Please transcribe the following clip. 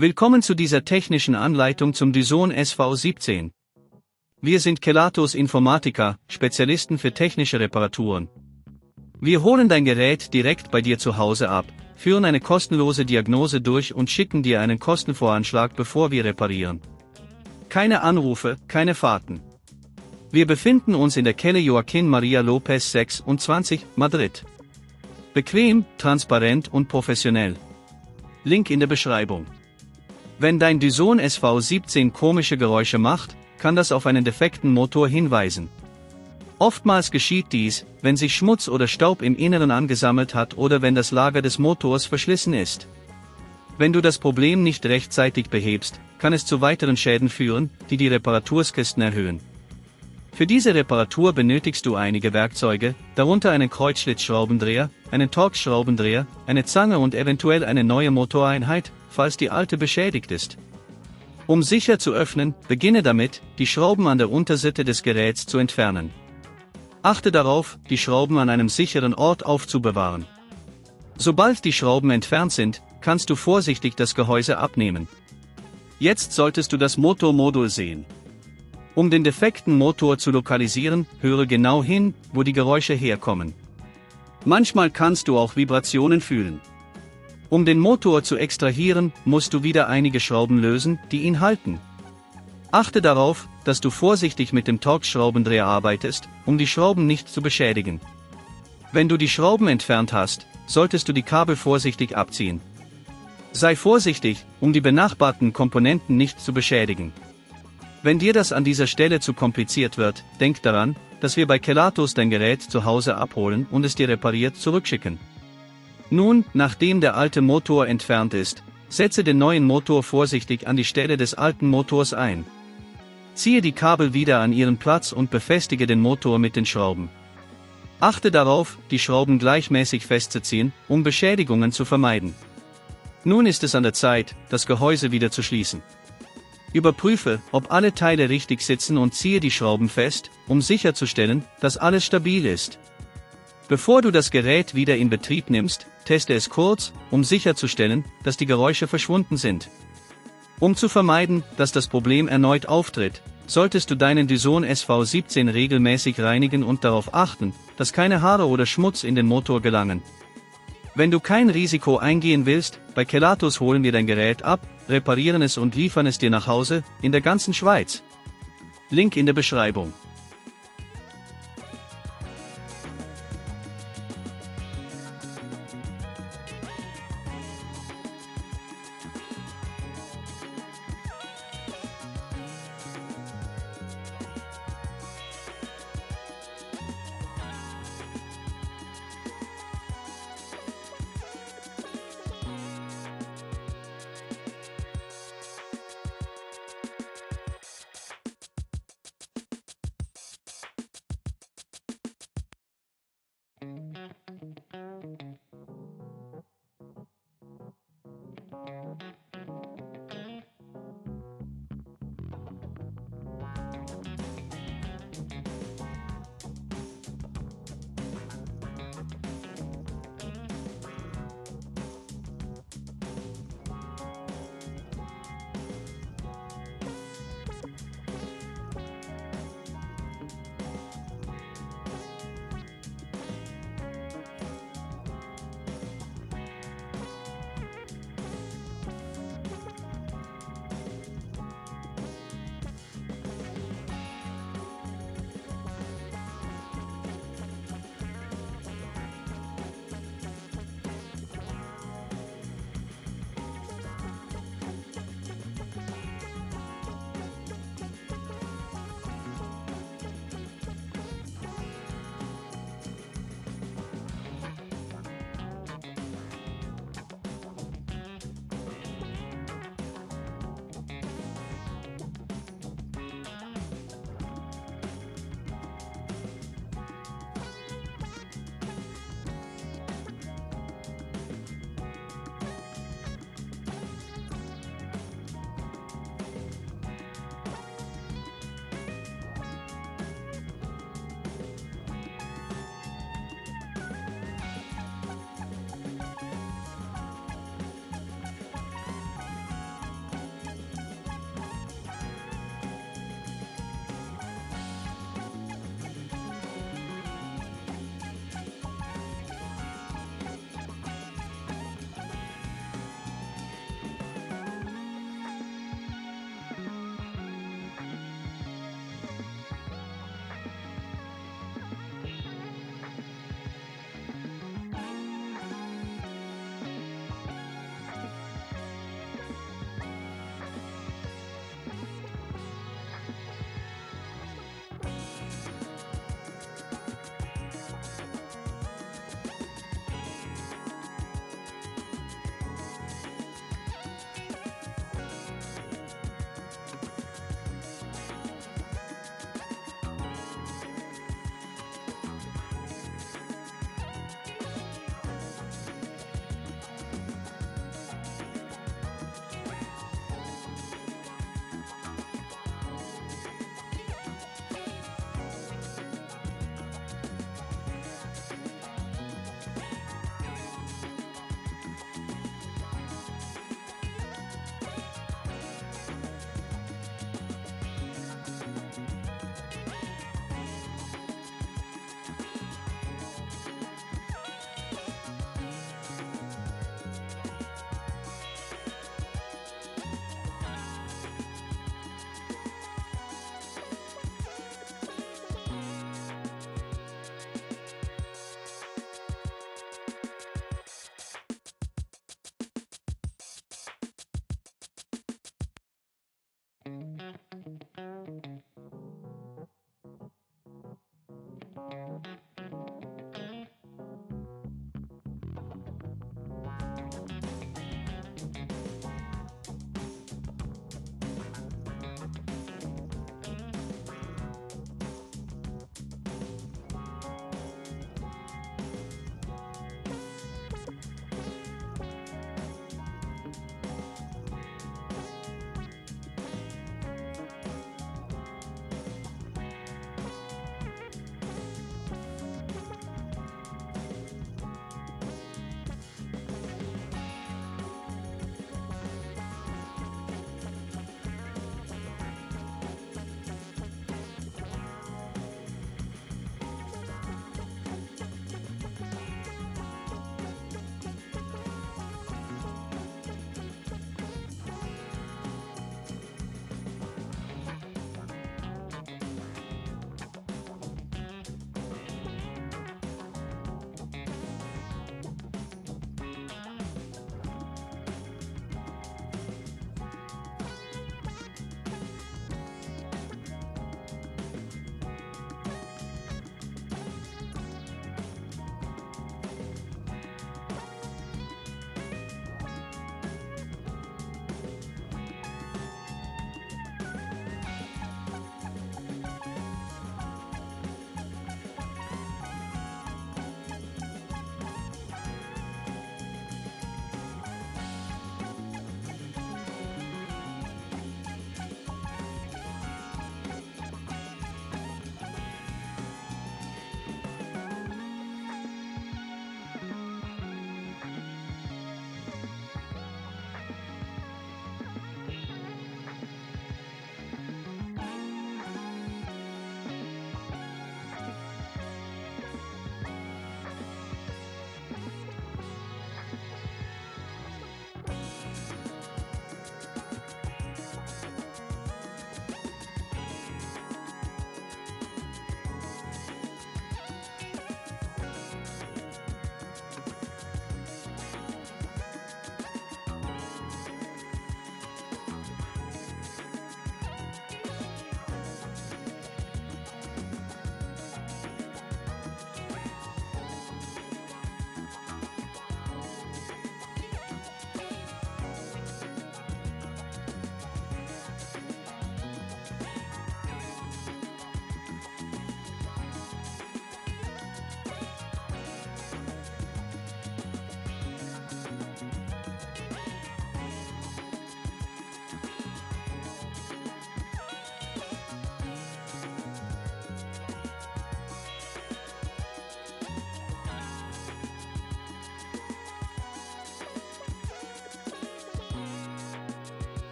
Willkommen zu dieser technischen Anleitung zum Dyson SV17. Wir sind Kelatos Informatiker, Spezialisten für technische Reparaturen. Wir holen dein Gerät direkt bei dir zu Hause ab, führen eine kostenlose Diagnose durch und schicken dir einen Kostenvoranschlag, bevor wir reparieren. Keine Anrufe, keine Fahrten. Wir befinden uns in der Calle Joaquín María López 26, Madrid. Bequem, transparent und professionell. Link in der Beschreibung. Wenn dein Dyson SV17 komische Geräusche macht, kann das auf einen defekten Motor hinweisen. Oftmals geschieht dies, wenn sich Schmutz oder Staub im Inneren angesammelt hat oder wenn das Lager des Motors verschlissen ist. Wenn du das Problem nicht rechtzeitig behebst, kann es zu weiteren Schäden führen, die die Reparaturkosten erhöhen. Für diese Reparatur benötigst du einige Werkzeuge, darunter einen Kreuzschlitzschraubendreher, einen Torx-Schraubendreher, eine Zange und eventuell eine neue Motoreinheit, falls die alte beschädigt ist. Um sicher zu öffnen, beginne damit, die Schrauben an der Unterseite des Geräts zu entfernen. Achte darauf, die Schrauben an einem sicheren Ort aufzubewahren. Sobald die Schrauben entfernt sind, kannst du vorsichtig das Gehäuse abnehmen. Jetzt solltest du das Motormodul sehen. Um den defekten Motor zu lokalisieren, höre genau hin, wo die Geräusche herkommen. Manchmal kannst du auch Vibrationen fühlen. Um den Motor zu extrahieren, musst du wieder einige Schrauben lösen, die ihn halten. Achte darauf, dass du vorsichtig mit dem Torx-Schraubendreher arbeitest, um die Schrauben nicht zu beschädigen. Wenn du die Schrauben entfernt hast, solltest du die Kabel vorsichtig abziehen. Sei vorsichtig, um die benachbarten Komponenten nicht zu beschädigen. Wenn dir das an dieser Stelle zu kompliziert wird, denk daran, dass wir bei Kelatos dein Gerät zu Hause abholen und es dir repariert zurückschicken. Nun, nachdem der alte Motor entfernt ist, setze den neuen Motor vorsichtig an die Stelle des alten Motors ein. Ziehe die Kabel wieder an ihren Platz und befestige den Motor mit den Schrauben. Achte darauf, die Schrauben gleichmäßig festzuziehen, um Beschädigungen zu vermeiden. Nun ist es an der Zeit, das Gehäuse wieder zu schließen. Überprüfe, ob alle Teile richtig sitzen und ziehe die Schrauben fest, um sicherzustellen, dass alles stabil ist. Bevor du das Gerät wieder in Betrieb nimmst, teste es kurz, um sicherzustellen, dass die Geräusche verschwunden sind. Um zu vermeiden, dass das Problem erneut auftritt, solltest du deinen Dyson SV17 regelmäßig reinigen und darauf achten, dass keine Haare oder Schmutz in den Motor gelangen. Wenn du kein Risiko eingehen willst, bei Kelatos holen wir dein Gerät ab, reparieren es und liefern es dir nach Hause, in der ganzen Schweiz. Link in der Beschreibung.